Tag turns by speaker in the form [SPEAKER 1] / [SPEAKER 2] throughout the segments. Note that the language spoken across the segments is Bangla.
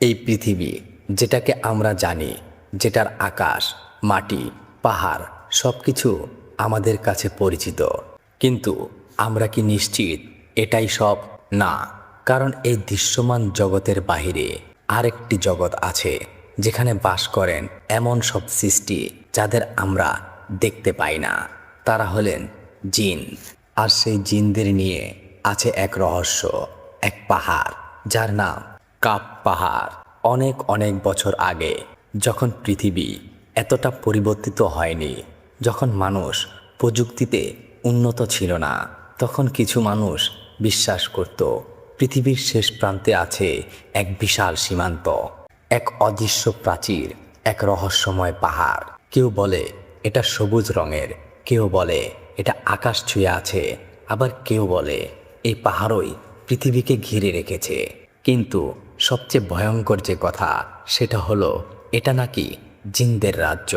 [SPEAKER 1] এই পৃথিবী যেটাকে আমরা জানি, যেটার আকাশ, মাটি, পাহাড় সব কিছু আমাদের কাছে পরিচিত, কিন্তু আমরা কি নিশ্চিত এটাই সব? না, কারণ এই দৃশ্যমান জগতের বাহিরে আরেকটি জগৎ আছে, যেখানে বাস করেন এমন সব সৃষ্টি যাদের আমরা দেখতে পাই না। তারা হলেন জিন। আর সেই জিনদের নিয়ে আছে এক রহস্য, এক পাহাড় যার নাম কাপ পাহাড়। অনেক অনেক বছর আগে, যখন পৃথিবী এতটা পরিবর্তিত হয়নি, যখন মানুষ প্রযুক্তিতে উন্নত ছিল না, তখন কিছু মানুষ বিশ্বাস করত পৃথিবীর শেষ প্রান্তে আছে এক বিশাল সীমান্ত, এক অদৃশ্য প্রাচীর, এক রহস্যময় পাহাড়। কেউ বলে এটা সবুজ রঙের, কেউ বলে এটা আকাশ ছুঁয়ে আছে, আবার কেউ বলে এই পাহাড়ই পৃথিবীকে ঘিরে রেখেছে। কিন্তু সবচেয়ে ভয়ঙ্কর যে কথা, সেটা হলো এটা নাকি জিনদের রাজ্য।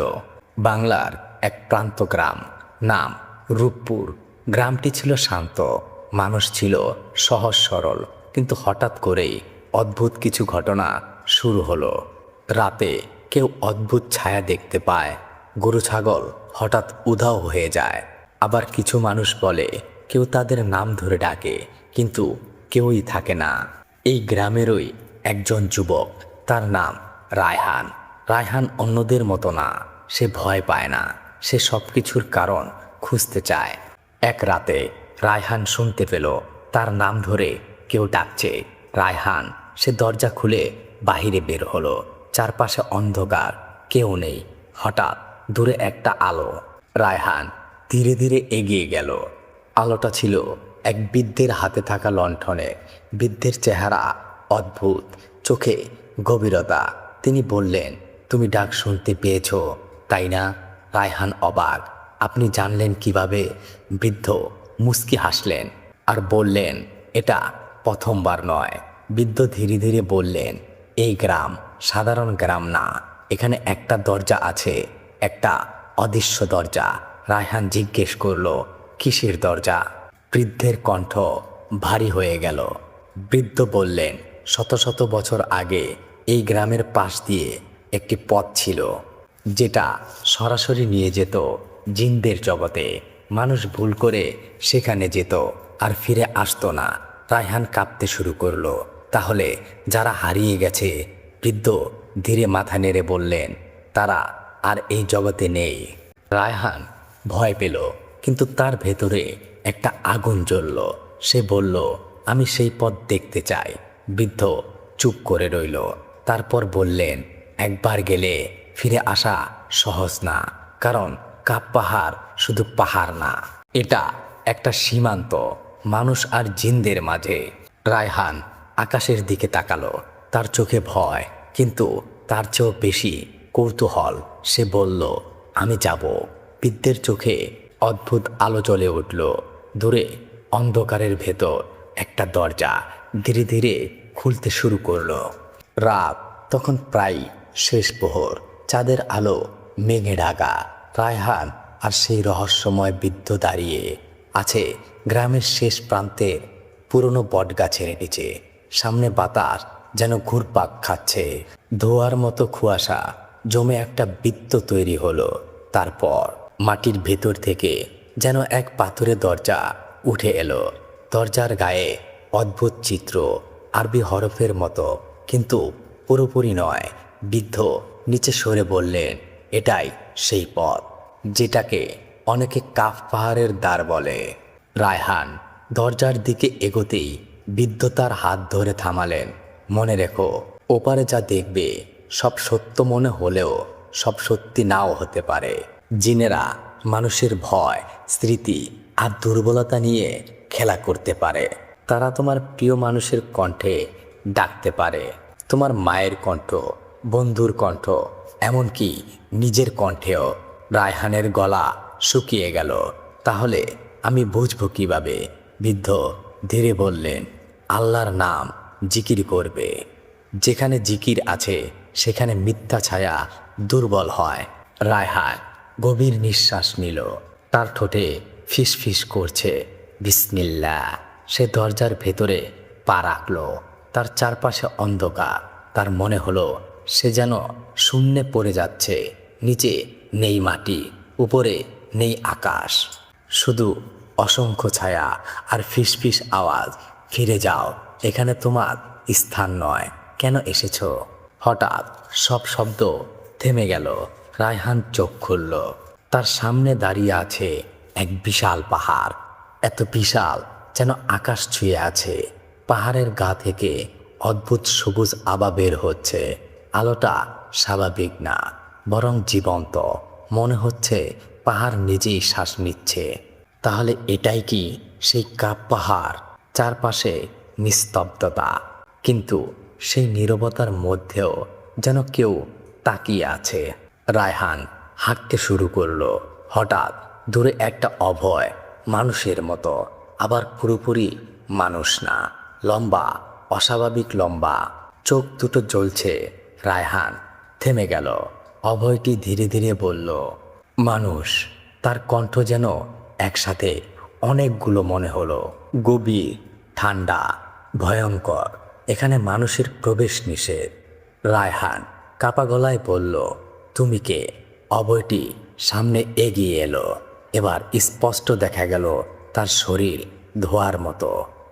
[SPEAKER 1] বাংলার এক প্রান্ত গ্রাম, নাম রূপপুর। গ্রামটি ছিল শান্ত, মানুষ ছিল সহজ সরল, কিন্তু হঠাৎ করেই অদ্ভুত কিছু ঘটনা শুরু হলো। রাতে কেউ অদ্ভুত ছায়া দেখতে পায়, গরু ছাগল হঠাৎ উধাও হয়ে যায়, আবার কিছু মানুষ বলে কেউ তাদের নাম ধরে ডাকে, কিন্তু কেউই থাকে না। এই গ্রামেরই একজন যুবক, তার নাম রায়হান। রায়হান অন্যদের মতো না, সে ভয় পায় না, সে সব কিছুর কারণ খুঁজতে চায়। এক রাতে রায়হান শুনতে পেল তার নাম ধরে কেউ ডাকছে। রায়হান সে দরজা খুলে বাহিরে বের হলো। চারপাশে অন্ধকার, কেউ নেই। হঠাৎ দূরে একটা আলো। রায়হান ধীরে ধীরে এগিয়ে গেল। আলোটা ছিল এক বৃদ্ধের হাতে থাকা লণ্ঠনে। বৃদ্ধের চেহারা অদ্ভুত, চোখে গভীরতা। তিনি বললেন, তুমি ডাক শুনতে পেয়েছ, তাই না? রায়হান অবাক, আপনি জানলেন কিভাবে? বৃদ্ধ মুচকি হাসলেন আর বললেন, এটা প্রথমবার নয়। বৃদ্ধ ধীরে ধীরে বললেন, এই গ্রাম সাধারণ গ্রাম না, এখানে একটা দরজা আছে, একটা অদৃশ্য দরজা। রায়হান জিজ্ঞেস করল, কিসের দরজা? বৃদ্ধের কণ্ঠ ভারী হয়ে গেল। বৃদ্ধ বললেন, শত শত বছর আগে এই গ্রামের পাশ দিয়ে একটি পথ ছিল, যেটা সরাসরি নিয়ে যেত জিনদের জগতে। মানুষ ভুল করে সেখানে যেত আর ফিরে আসতো না। রায়হান কাঁপতে শুরু করলো, তাহলে যারা হারিয়ে গেছে? বৃদ্ধ ধীরে মাথা নেড়ে বললেন, তারা আর এই জগতে নেই। রায়হান ভয় পেল, কিন্তু তার ভেতরে একটা আগুন জ্বলল। সে বলল, আমি সেই পথ দেখতে চাই। বৃদ্ধ চুপ করে রইল। তারপর বললেন, একবার গেলে ফিরে আসা সহজ না, কারণ কাপ পাহাড় শুধু পাহাড় না, এটা একটা সীমান্ত মানুষ আর জিনদের মাঝে। রায়হান আকাশের দিকে তাকালো, তার চোখে ভয়, কিন্তু তার চেয়েও বেশি কৌতূহল। সে বলল, আমি যাব। বৃদ্ধের চোখে অদ্ভুত আলো জ্বলে উঠল। দূরে অন্ধকারের ভেতর একটা দরজা ধীরে ধীরে খুলতে শুরু করলো। রাত তখন প্রায় শেষ প্রহর, চাঁদের আলো মেঘে ঢাকা। রায়হান আর সেই রহস্যময় বৃদ্ধ দাঁড়িয়ে আছে গ্রামের শেষ প্রান্তের পুরনো বটগাছের নিচে। সামনে বাতাস যেন ঘুরপাক খাচ্ছে, ধোয়ার মতো কুয়াশা জমে একটা বৃত্ত তৈরি হলো। তারপর মাটির ভেতর থেকে যেন এক পাথরের দরজা উঠে এলো। দরজার গায়ে অদ্ভুত চিত্র, আরবি হরফের মতো, কিন্তু পুরোপুরি নয়। বৃদ্ধ নিচে সরে বললেন, এটাই সেই পথ, যেটাকে অনেকে কাফ পাহাড়ের দ্বার বলে। রায়হান দরজার দিকে এগোতেই বৃদ্ধ তার হাত ধরে থামালেন। মনে রেখো, ওপারে যা দেখবে সব সত্য মনে হলেও সব সত্যি নাও হতে পারে। জিনেরা মানুষের ভয়, স্মৃতি আর দুর্বলতা নিয়ে খেলা করতে পারে। তারা তোমার প্রিয় মানুষের কণ্ঠে ডাকতে পারে, তোমার মায়ের কণ্ঠ, বন্ধুর কণ্ঠ, এমনকি নিজের কণ্ঠেও। রায়হানের গলা শুকিয়ে গেল। তাহলে আমি বুঝবো কিভাবে? বৃদ্ধ ধীরে বললেন, আল্লাহর নাম জিকির করবে। যেখানে জিকির আছে সেখানে মিথ্যা ছায়া দুর্বল হয়। রায়হান গভীর নিঃশ্বাস নিল, তার ঠোঁটে ফিসফিস করছে বিসমিল্লাহ। সে দরজার ভেতরে পা রাখল। তার চারপাশে অন্ধকার, তার মনে হলো সে যেন শূন্যে পড়ে যাচ্ছে। নিচে নেই মাটি, উপরে নেই আকাশ, শুধু অসংখ্য ছায়া আর ফিসফিস আওয়াজ। ফিরে যাও, এখানে তোমার স্থান নয়। কেন এসেছো? হঠাৎ সব শব্দ থেমে গেল। রায়হান চোখ খুলল। তার সামনে দাঁড়িয়ে আছে এক বিশাল পাহাড়, এত বিশাল যেন আকাশ ছুঁয়ে আছে। পাহাড়ের গা থেকে অদ্ভুত সবুজ আভা বের হচ্ছে। আলোটা স্বাভাবিক না, বরং জীবন্ত। মনে হচ্ছে পাহাড় নিজেই শ্বাস নিচ্ছে। তাহলে এটাই কি সেই কাপ পাহাড়? চারপাশে নিস্তব্ধতা, কিন্তু সেই নীরবতার মধ্যেও যেন কেউ তাকিয়ে আছে। রায়হান হাঁটতে শুরু করলো। হঠাৎ দূরে একটা অভয়, মানুষের মতো, আবার পুরোপুরি মানুষ না, লম্বা, অস্বাভাবিক লম্বা, চোখ দুটো জ্বলছে। রায়হান থেমে গেল। অভয়টি ধীরে ধীরে বলল, মানুষ। তার কণ্ঠ যেন একসাথে অনেকগুলো মনে হলো, গভীর, ঠান্ডা, ভয়ঙ্কর। এখানে মানুষের প্রবেশ নিষেধ। রায়হান কাপা গলায় বলল, তুমি কে? অভয়টি সামনে এগিয়ে এলো। এবার স্পষ্ট দেখা গেল তার শরীর ধোঁয়ার মতো,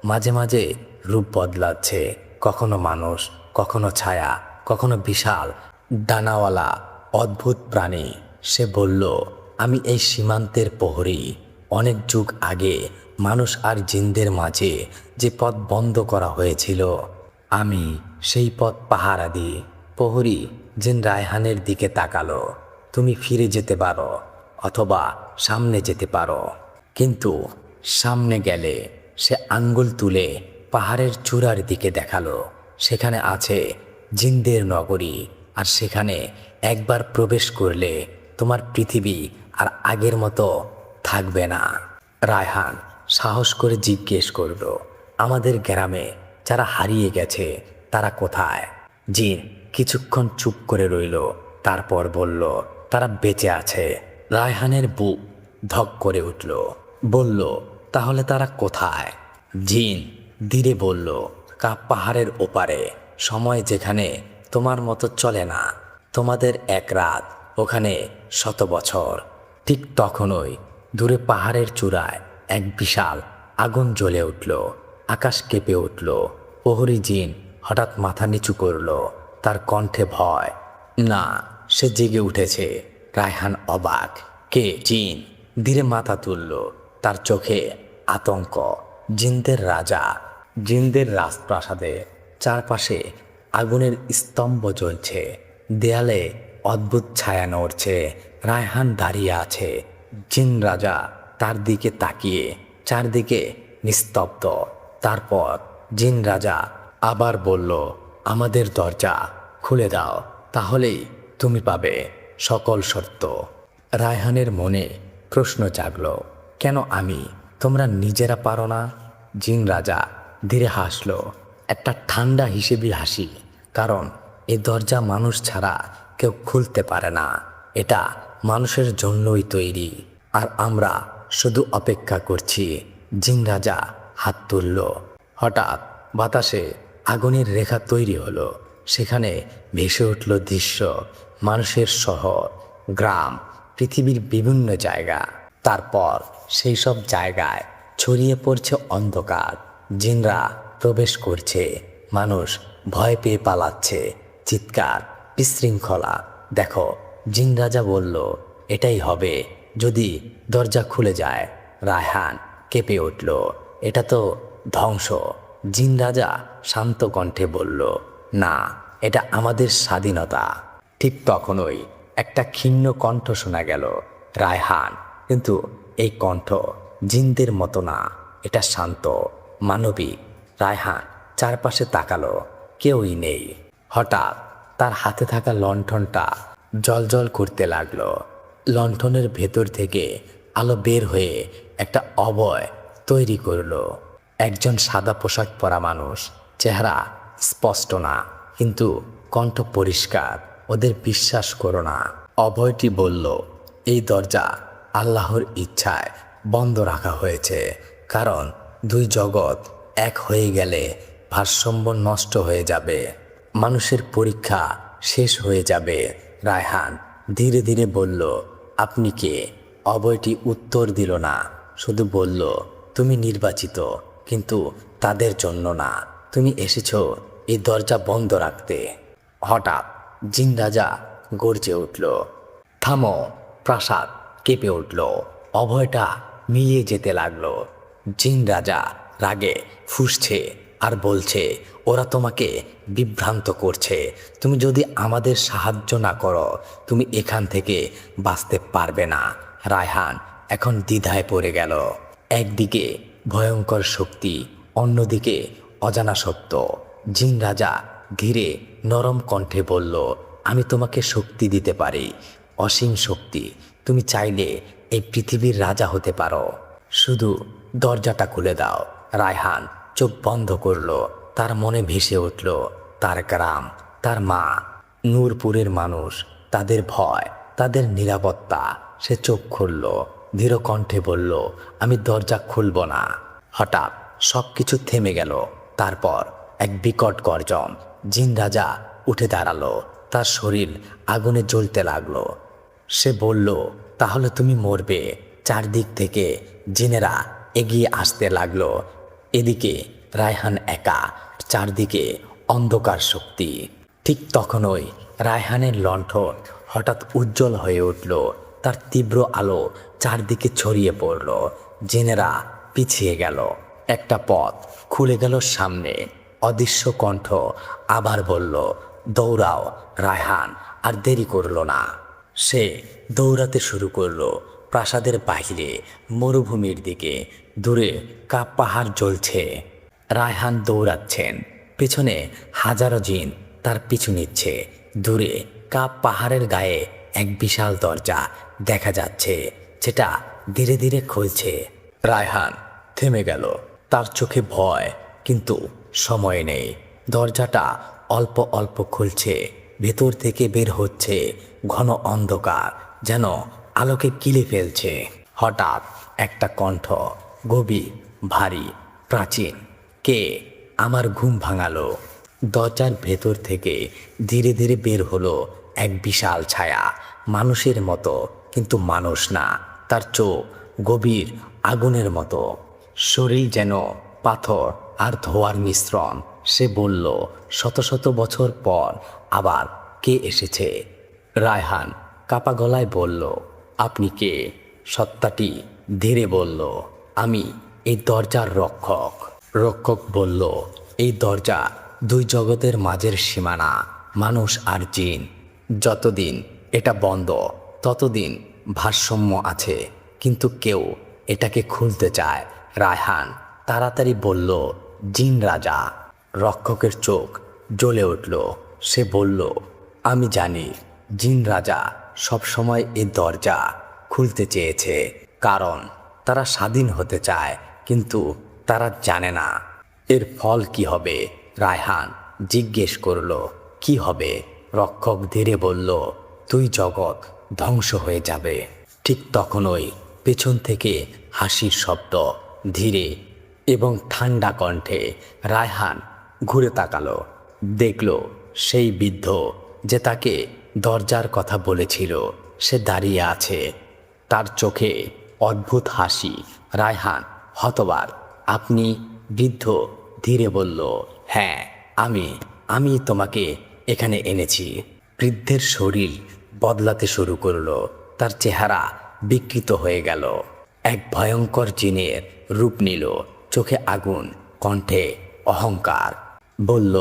[SPEAKER 1] মাঝে মাঝে রূপ বদলাচ্ছে, কখনো মানুষ, কখনো ছায়া, কখনো বিশাল ডানাওয়ালা অদ্ভুত প্রাণী। সে বলল, আমি এই সীমান্তের প্রহরী। অনেক যুগ আগে মানুষ আর জিনদের মাঝে যে পথ বন্ধ করা হয়েছিল, আমি সেই পথ পাহারা দিই। প্রহরী জিন রায়হানের দিকে তাকালো। তুমি ফিরে যেতে পারো, অথবা সামনে যেতে পারো, কিন্তু সামনে গেলে, সে আঙ্গুল তুলে পাহাড়ের চূড়ার দিকে দেখালো, সেখানে আছে জিনদের নগরী। আর সেখানে একবার প্রবেশ করলে তোমার পৃথিবী আর আগের মতো থাকবে না। রায়হান সাহস করে জিজ্ঞেস করল, আমাদের গ্রামে যারা হারিয়ে গেছে তারা কোথায়? জিন কিছুক্ষণ চুপ করে রইল, তারপর বলল, তারা বেঁচে আছে। রায়হানের বুক ধক করে উঠল। বলল, তাহলে তারা কোথায়? জিন ধীরে বলল, কাপ পাহাড়ের ওপারে, সময় যেখানে তোমার মতো চলে না। তোমাদের এক রাত, ওখানে 100 বছর। ঠিক তখনই দূরে পাহাড়ের চূড়ায় এক বিশাল আগুন জ্বলে উঠল। আকাশ কেঁপে উঠল। প্রহরী জিন হঠাৎ মাথা নিচু করল, তার কণ্ঠে ভয়। না, সে জেগে উঠেছে। রায়হান অবাক। কে? জিন ধীরে মাথা তুলল, তার চোখে আতঙ্ক। জিনদের রাজা, জিনদের রাজপ্রাসাদে চারপাশে আগুনের স্তম্ভ জ্বলছে, দেয়ালে অদ্ভুত ছায়া নড়ছে। রায়হান দাঁড়িয়ে আছে। জিন রাজা তার দিকে তাকিয়ে, চারদিকে নিস্তব্ধ। তারপর জিন রাজা আবার বলল, আমাদের দরজা খুলে দাও, তাহলেই তুমি পাবে সকল শর্ত। রায়হানের মনে প্রশ্ন জাগল, কেন আমি? তোমরা নিজেরা পারো না? জিন রাজা ধীরে হাসল, একটা ঠান্ডা হিসেবে হাসি, কারণ এই দরজা মানুষ ছাড়া কেউ খুলতে পারে না। এটা মানুষের জন্যই তৈরি, আর আমরা শুধু অপেক্ষা করছি। জিন রাজা হাত তুলল। হঠাৎ বাতাসে আগুনের রেখা তৈরি হলো। সেখানে ভেসে উঠল দৃশ্য, মানুষের শহর, গ্রাম, পৃথিবীর বিভিন্ন জায়গা। তারপর সেই সব জায়গায় ছড়িয়ে পড়ছে অন্ধকার। জিনরা প্রবেশ করছে, মানুষ ভয় পেয়ে পালাচ্ছে, চিৎকার, বিশৃঙ্খলা। দেখো, জিন রাজা বলল, এটাই হবে যদি দরজা খুলে যায়। রায়হান কেঁপে উঠল, এটা তো ধ্বংস। জিন রাজা শান্ত কণ্ঠে বলল, না, এটা আমাদের স্বাধীনতা। ঠিক তখনই একটা ক্ষীণ কণ্ঠ শোনা গেল, রায়হান। কিন্তু এই কণ্ঠ জিনদের মতো না, এটা শান্ত, মানবিক। রায়হান চারপাশে তাকালো, কেউই নেই। হঠাৎ তার হাতে থাকা লণ্ঠনটা জ্বলজ্বল করতে লাগলো। লণ্ঠনের ভেতর থেকে আলো বের হয়ে একটা অভয় তৈরি করলো। একজন সাদা পোশাক পরা মানুষ, চেহারা স্পষ্ট না, কিন্তু কণ্ঠ পরিষ্কার। ওদের বিশ্বাস করো না। অভয়টি বলল, এই দরজা আল্লাহর ইচ্ছায় বন্ধ রাখা হয়েছে, কারণ দুই জগৎ এক হয়ে গেলে ভারসাম্য নষ্ট হয়ে যাবে। মানুষের পরীক্ষা শেষ হয়ে যাবে। রায়হান ধীরে ধীরে বলল, আপনি কে? অভয়টি উত্তর দিল না, শুধু বলল, তুমি নির্বাচিত, কিন্তু তাদের জন্য না। তুমি এসেছো এই দরজা বন্ধ রাখতে। হঠাৎ জিন রাজা গর্জে উঠল, থামো! প্রাসাদ কেঁপে উঠল। অভয়টা মিলিয়ে যেতে লাগলো। জিন রাজা রাগে ফুঁসছে আর বলছে, ওরা তোমাকে বিভ্রান্ত করছে। তুমি যদি আমাদের সাহায্য না করো, তুমি এখান থেকে বাঁচতে পারবে না। রায়হান এখন দ্বিধায় পড়ে গেল। একদিকে ভয়ঙ্কর শক্তি, অন্যদিকে অজানা সত্য। জিন রাজা ধীরে নরম কণ্ঠে বলল, আমি তোমাকে শক্তি দিতে পারি, অসীম শক্তি। তুমি চাইলে এই পৃথিবীর রাজা হতে পারো। শুধু দরজাটা খুলে দাও। রায়হান চোখ বন্ধ করল। তার মনে ভেসে উঠল তার গ্রাম, তার মা, নূরপুরের মানুষ, তাদের ভয়, তাদের নিরাপত্তা। সে চোখ খুলল, ধীর কণ্ঠে বলল, আমি দরজা খুলব না। হঠাৎ সব কিছু থেমে গেল। তারপর এক বিকট গর্জন। জিন রাজা উঠে দাঁড়ালো, তার শরীর আগুনে জ্বলতে লাগলো। সে বলল, তাহলে তুমি মরবে। চারদিক থেকে জিনেরা এগিয়ে আসতে লাগলো। এদিকে রায়হান একা, চারদিকে অন্ধকার শক্তি। ঠিক তখনই রায়হানের লণ্ঠন হঠাৎ উজ্জ্বল হয়ে উঠল। তার তীব্র আলো চারদিকে ছড়িয়ে পড়ল। জিনেরা পিছিয়ে গেল। একটা পথ খুলে গেল সামনে। অদৃশ্য কণ্ঠ আবার বলল, দৌড়াও। রায়হান আর দেরি করল না। সে দৌড়াতে শুরু করলো। প্রাসাদের বাহিরে, মরুভূমির দিকে, দূরে কাপ পাহাড় জ্বলছে। রায়হান দৌড়াচ্ছেন, পেছনে হাজারো জিন তার পিছু নিচ্ছে। দূরে কাপ পাহাড়ের গায়ে এক বিশাল দরজা দেখা যাচ্ছে, যেটা ধীরে ধীরে খুলছে। রায়হান থেমে গেল, তার চোখে ভয়, কিন্তু সময় নেই। দরজাটা অল্প অল্প খুলছে, ভেতর থেকে বের হচ্ছে ঘন অন্ধকার, যেন আলোকে গিলে ফেলছে। হঠাৎ একটা কণ্ঠ, গভীর, ভারী, প্রাচীন। কে? আমার ঘুম ভাঙালো। দরজার ভেতর থেকে ধীরে ধীরে বের হলো এক বিশাল ছায়া, মানুষের মতো কিন্তু মানুষ না। তার চোখ গভীর আগুনের মতো, শরীর যেন পাথর আর ধোঁয়ার মিশ্রণ। সে বলল, শত শত বছর পর আবার কে এসেছে? রায়হান কাপা গলায় বলল, আপনি কে? সত্তাটি ধীরে বলল, আমি এই দরজার রক্ষক। রক্ষক বলল, এই দরজা দুই জগতের মাঝের সীমানা, মানুষ আর জিন। যতদিন এটা বন্ধ, ততদিন ভারসাম্য আছে, কিন্তু কেউ এটাকে খুলতে চায়। রায়হান তাড়াতাড়ি বলল, জিন রাজা। রক্ষকের চোখ জ্বলে উঠল। সে বলল, আমি জানি। জিন রাজা সবসময় এই দরজা খুলতে চেয়েছে, কারণ তারা স্বাধীন হতে চায়, কিন্তু তারা জানে না এর ফল কি হবে। রায়হান জিজ্ঞেস করল, কি হবে? রক্ষক ধীরে বলল, দুই জগৎ ধ্বংস হয়ে যাবে। ঠিক তখনই পেছন থেকে হাসির শব্দ, ধীরে এবং ঠান্ডা কণ্ঠে। রায়হান ঘুরে তাকালো, দেখল সেই বৃদ্ধ যে তাকে দরজার কথা বলেছিল, সে দাঁড়িয়ে আছে। তার চোখে অদ্ভুত হাসি। রায়হান হতবাক। আপনি? বৃদ্ধ ধীরে বলল, হ্যাঁ, আমি তোমাকে এখানে এনেছি। বৃদ্ধের শরীর বদলাতে শুরু করলো, তার চেহারা বিকৃত হয়ে গেল। এক ভয়ঙ্কর জিনের রূপ নিল, চোখে আগুন, কণ্ঠে অহংকার। বলল,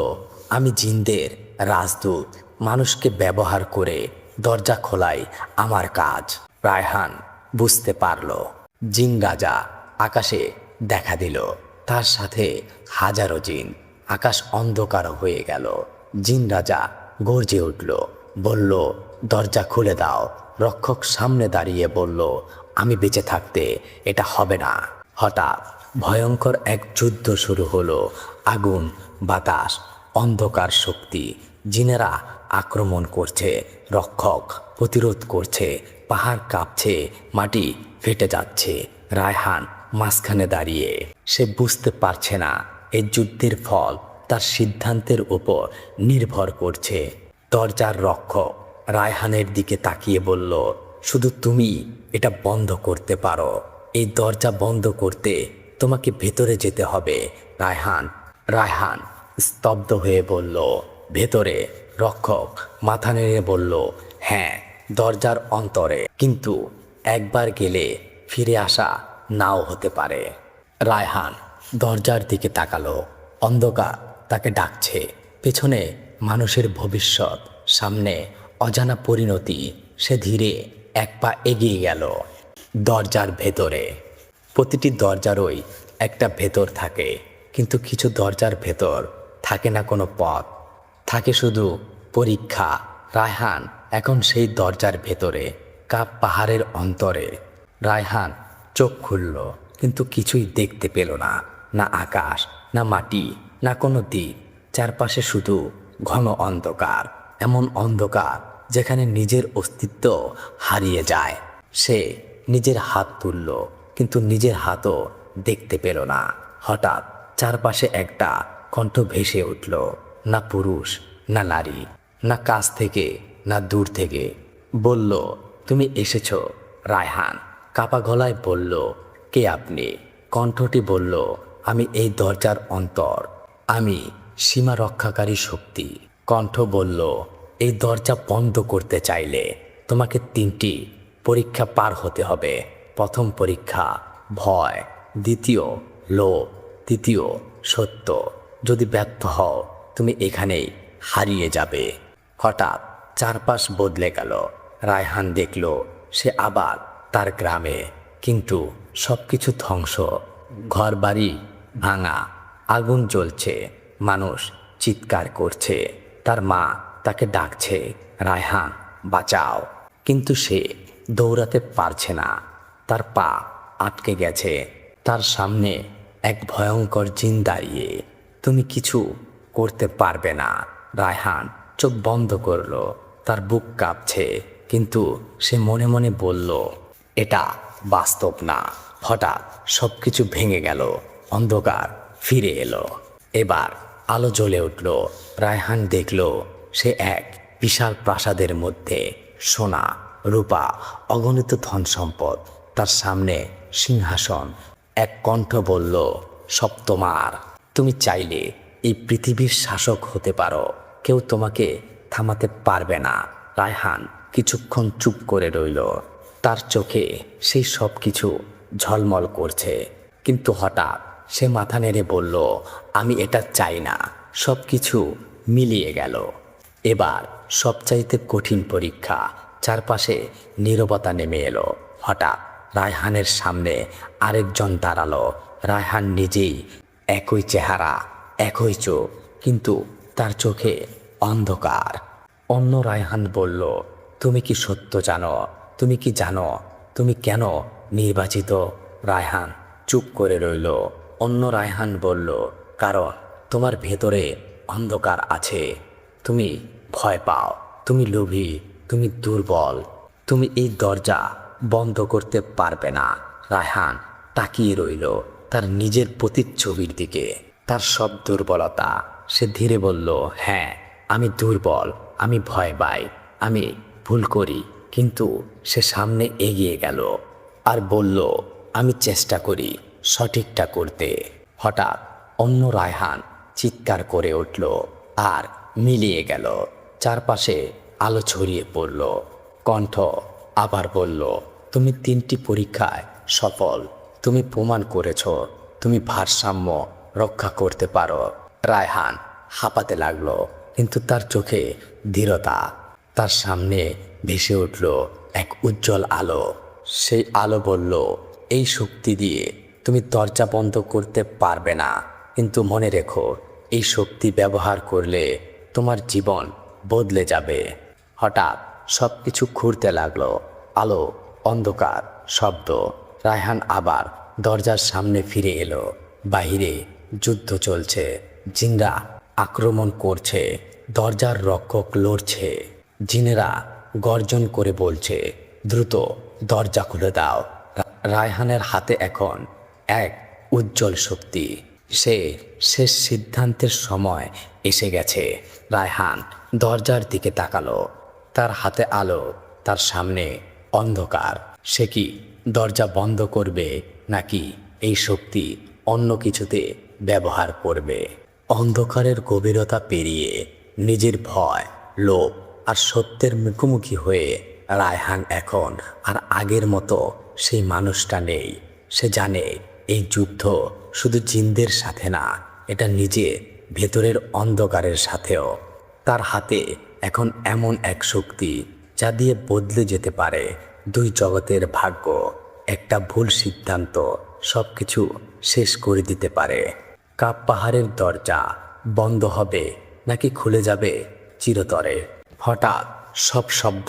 [SPEAKER 1] আমি জিনদের রাজদূত, মানুষকে ব্যবহার করে দরজা খোলাই আমার কাজ। রায়হান বুঝতে পারল, জিন রাজা আকাশে দেখা দিল, তার সাথে হাজারো জিন। আকাশ অন্ধকার হয়ে গেল। জিন রাজা গর্জে উঠল, বলল, দরজা খুলে দাও। রক্ষক সামনে দাঁড়িয়ে বলল, আমি বেঁচে থাকতে এটা হবে না। হঠাৎ ভয়ঙ্কর এক যুদ্ধ শুরু হলো। আগুন, বাতাস, অন্ধকার শক্তি। জিনেরা আক্রমণ করছে, রক্ষক প্রতিরোধ করছে। পাহাড় কাঁপছে, মাটি ফেটে যাচ্ছে। রায়হান মাঝখানে দাঁড়িয়ে, সে বুঝতে পারছে না এই যুদ্ধের ফল তার সিদ্ধান্তের উপর নির্ভর করছে। দরজার রক্ষক রায়হানের দিকে তাকিয়ে বলল, শুধু তুমি এটা বন্ধ করতে পারো। এই দরজা বন্ধ করতে তোমাকে ভেতরে যেতে হবে। রায়হান স্তব্ধ হয়ে বলল, ভেতরে? রক্ষক মাথা নেড়ে বলল, হ্যাঁ, দরজার অন্তরে, কিন্তু একবার গেলে ফিরে আসা নাও হতে পারে। রায়হান দরজার দিকে তাকালো। অন্ধকার তাকে ডাকছে। পেছনে মানুষের ভবিষ্যৎ, সামনে অজানা পরিণতি। সে ধীরে এক পা এগিয়ে গেল। দরজার ভেতরে। প্রতিটি দরজারই একটা ভেতর থাকে, কিন্তু কিছু দরজার ভেতর থাকে না কোনো পথ, থাকে শুধু পরীক্ষা। রায়হান এখন সেই দরজার ভেতরে, কাপ পাহাড়ের অন্তরে। রায়হান চোখ খুলল, কিন্তু কিছুই দেখতে পেল না। না আকাশ, না মাটি, না কোনো দিক। চারপাশে শুধু ঘন অন্ধকার, এমন অন্ধকার যেখানে নিজের অস্তিত্ব হারিয়ে যায়। সে নিজের হাত তুলল, কিন্তু নিজের হাতও দেখতে পেল না। হঠাৎ চারপাশে একটা কণ্ঠ ভেসে উঠল, না পুরুষ, না নারী, না কাছ থেকে, না দূর থেকে। বলল, তুমি এসেছ? রায়হান কাপা গলায় বলল, কে আপনি? কণ্ঠটি বলল, আমি এই দরজার অন্তর, আমি সীমা রক্ষাকারী শক্তি। কণ্ঠ বলল, এই দরজা বন্ধ করতে চাইলে তোমাকে 3টি পরীক্ষা পার হতে হবে। প্রথম পরীক্ষা ভয়, দ্বিতীয় লোভ, তৃতীয় সত্য। যদি ব্যর্থ হও তুমি এখানেই হারিয়ে যাবে। হঠাৎ চারপাশ বদলে গেল। রায়হান দেখল সে আবার তার গ্রামে, কিন্তু সব কিছু ধ্বংস। ঘরবাড়ি ভাঙা, আগুন জ্বলছে, মানুষ চিৎকার করছে। তার মা তাকে ডাকছে, রায়হান বাঁচাও। কিন্তু সে দৌড়াতে পারছে না, তার পা আটকে গেছে। তার সামনে এক ভয়ঙ্কর জিন দাঁড়িয়ে। তুমি কিছু করতে পারবে না। রায়হান চোখ বন্ধ করল, তার বুক কাঁপছে, কিন্তু সে মনে মনে বলল, এটা বাস্তব না। হঠাৎ সব কিছু ভেঙে গেল, অন্ধকার ফিরে এলো। এবার আলো জ্বলে উঠল। রায়হান দেখল সে এক বিশাল প্রাসাদের মধ্যে, সোনা, রূপা, অগণিত ধন সম্পদ। তার সামনে সিংহাসন। এক কণ্ঠ বলল, সব তোমার। তুমি চাইলে এই পৃথিবীর শাসক হতে পারো, কেউ তোমাকে থামাতে পারবে না। রায়হান কিছুক্ষণ চুপ করে রইল। তার চোখে সেই সব কিছু ঝলমল করছে, কিন্তু হঠাৎ সে মাথা নেড়ে বলল, আমি এটা চাই না। সব কিছু মিলিয়ে গেল। এবার সবচাইতে কঠিন পরীক্ষা। চারপাশে নীরবতা নেমে এলো। হঠাৎ রায়হানের সামনে আরেকজন দাঁড়ালো। রায়হান নিজেই, একই চেহারা, একই চোখ, কিন্তু তার চোখে অন্ধকার। অন্য রায়হান বলল, তুমি কি সত্য জানো? তুমি কি জানো তুমি কেন নির্বাচিত? রায়হান চুপ করে রইল। অন্য রায়হান বলল, কারণ তোমার ভেতরে অন্ধকার আছে। তুমি ভয় পাও, তুমি লোভী, তুমি দুর্বল। তুমি এই দরজা বন্ধ করতে পারবে না। রায়হান তাকিয়ে রইল তার নিজের প্রতিচ্ছবির দিকে, তার সব দুর্বলতা। সে ধীরে বলল, হ্যাঁ, আমি দুর্বল, আমি ভয় পাই, আমি ভুল করি। কিন্তু সে সামনে এগিয়ে গেল আর বলল, আমি চেষ্টা করি সঠিকটা করতে। হঠাৎ অন্য রায়হান চিৎকার করে উঠল আর মিলিয়ে গেল। চারপাশে আলো ছড়িয়ে পড়ল। কণ্ঠ আবার বলল, তুমি 3টি পরীক্ষায় সফল। তুমি প্রমাণ করেছ তুমি ভারসাম্য রক্ষা করতে পারো। রায়হান হাঁপাতে লাগলো, কিন্তু তার চোখে দৃঢ়তা। তার সামনে ভেসে উঠল এক উজ্জ্বল আলো। সেই আলো বলল, এই শক্তি দিয়ে তুমি দরজা বন্ধ করতে পারবে না, কিন্তু মনে রেখো, এই শক্তি ব্যবহার করলে তোমার জীবন বদলে যাবে। হঠাৎ সব কিছু ঘুরতে লাগলো, আলো, অন্ধকার, শব্দ। রায়হান আবার দরজার সামনে ফিরে এলো। বাহিরে যুদ্ধ চলছে, জিনরা আক্রমণ করছে, দরজার রক্ষক লড়ছে। জিনেরা গর্জন করে বলছে, দ্রুত দরজা খুলে দাও। রায়হানের হাতে এখন এক উজ্জ্বল শক্তি। সে শেষ সিদ্ধান্তের সময় এসে গেছে। রায়হান দরজার দিকে তাকালো। তার হাতে আলো, তার সামনে অন্ধকার। সে কি দরজা বন্ধ করবে, নাকি এই শক্তি অন্য কিছুতে ব্যবহার করবে? অন্ধকারের গভীরতা পেরিয়ে নিজের ভয়, লোভ আর সত্যের মুখোমুখি হয়ে রায়হান এখন আর আগের মতো সেই মানুষটা নেই। সে জানে এই যুদ্ধ শুধু জিনদের সাথে না, এটা নিজের ভেতরের অন্ধকারের সাথেও। তার হাতে এখন এমন এক শক্তি যা দিয়ে বদলে যেতে পারে দুই জগতের ভাগ্য। একটা ভুল সিদ্ধান্ত সব কিছু শেষ করে দিতে পারে। কাপ পাহাড়ের দরজা বন্ধ হবে নাকি খুলে যাবে চিরতরে? হঠাৎ সব শব্দ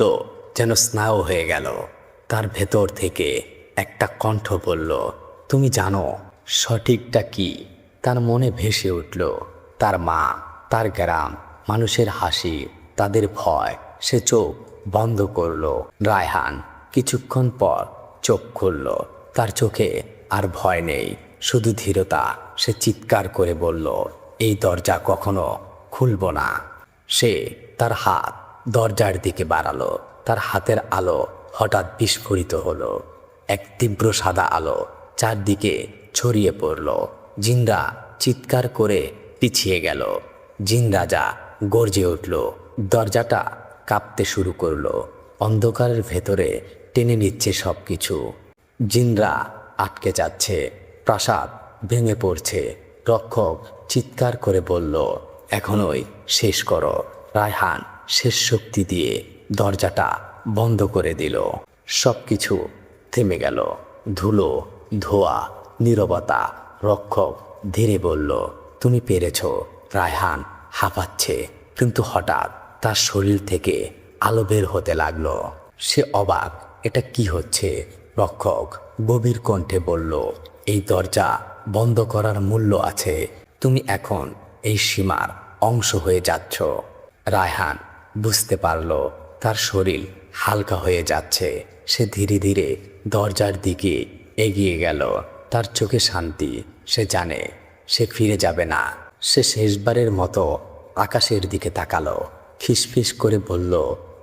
[SPEAKER 1] যেন স্নায়ু হয়ে গেল। তার ভেতর থেকে একটা কণ্ঠ বলল, তুমি জানো সঠিকটা কি? তার মনে ভেসে উঠল তার মা, তার গ্রাম, মানুষের হাসি, তাদের ভয়। সে চোখ বন্ধ করল। রায়হান কিছুক্ষণ পর চোখ খুলল। তার চোখে আর ভয় নেই, শুধু ধীরতা। সে চিৎকার করে বলল, এই দরজা কখনো খুলব না। সে তার হাত দরজার দিকে বাড়ালো। তার হাতের আলো হঠাৎ বিস্ফোরিত হলো। এক তীব্র সাদা আলো চারদিকে ছড়িয়ে পড়ল। জিনরা চিৎকার করে পিছিয়ে গেল। জিন রাজা গর্জে উঠল। দরজাটা কাঁপতে শুরু করলো। অন্ধকারের ভেতরে টেনে নিচ্ছে সব কিছু। জিনরা আটকে যাচ্ছে, প্রাসাদ ভেঙে পড়ছে। রক্ষক চিৎকার করে বলল, এখনই শেষ করো। রায়হান শেষ শক্তি দিয়ে দরজাটা বন্ধ করে দিল। সব কিছু থেমে গেল। ধুলো, ধোঁয়া, নীরবতা। রক্ষক ধীরে বলল, তুমি পেরেছ। রায়হান হাঁপাচ্ছে, কিন্তু হঠাৎ তার শরীর থেকে আলো বের হতে লাগলো। সে অবাক, এটা কি হচ্ছে? রক্ষক গভীর কণ্ঠে বলল, এই দরজা বন্ধ করার মূল্য আছে। তুমি এখন এই সীমার অংশ হয়ে যাচ্ছ। রায়হান বুঝতে পারল তার শরীর হালকা হয়ে যাচ্ছে। সে ধীরে ধীরে দরজার দিকে এগিয়ে গেল। তার চোখে শান্তি। সে জানে সে ফিরে যাবে না। সে শেষবারের মতো আকাশের দিকে তাকালো। ফিসফিস করে বলল,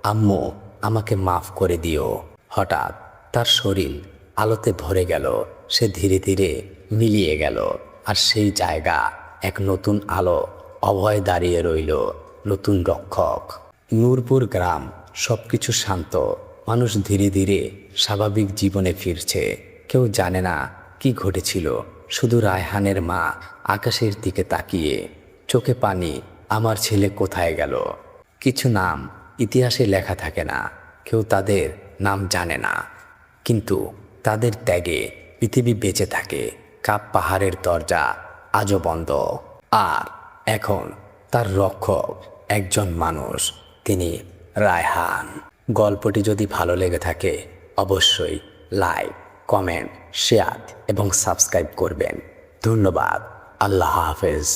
[SPEAKER 1] আম্মু, আমাকে মাফ করে দিও। হঠাৎ তার শরীর আলোতে ভরে গেল। সে ধীরে ধীরে মিলিয়ে গেল। আর সেই জায়গা এক নতুন আলো অভয় দাঁড়িয়ে রইল, নতুন রক্ষক। নূরপুর গ্রাম সবকিছু শান্ত। মানুষ ধীরে ধীরে স্বাভাবিক জীবনে ফিরছে। কেউ জানে না কি ঘটেছিল, শুধু রায়হানের মা আকাশের দিকে তাকিয়ে, চোখে পানি। আমার ছেলে কোথায় গেল? কিছু নাম ইতিহাসে লেখা থাকে না, কেউ তাদের নাম জানে না, কিন্তু তাদের ত্যাগে পৃথিবী বেঁচে থাকে। কাপ পাহাড়ের দরজা আজও বন্ধ, আর এখন তার রক্ষক একজন মানুষ, তিনি রায়হান। গল্পটি যদি ভালো লেগে থাকে অবশ্যই লাইক, কমেন্ট, শেয়ার এবং সাবস্ক্রাইব করবেন। ধন্যবাদ। আল্লাহ হাফেজ।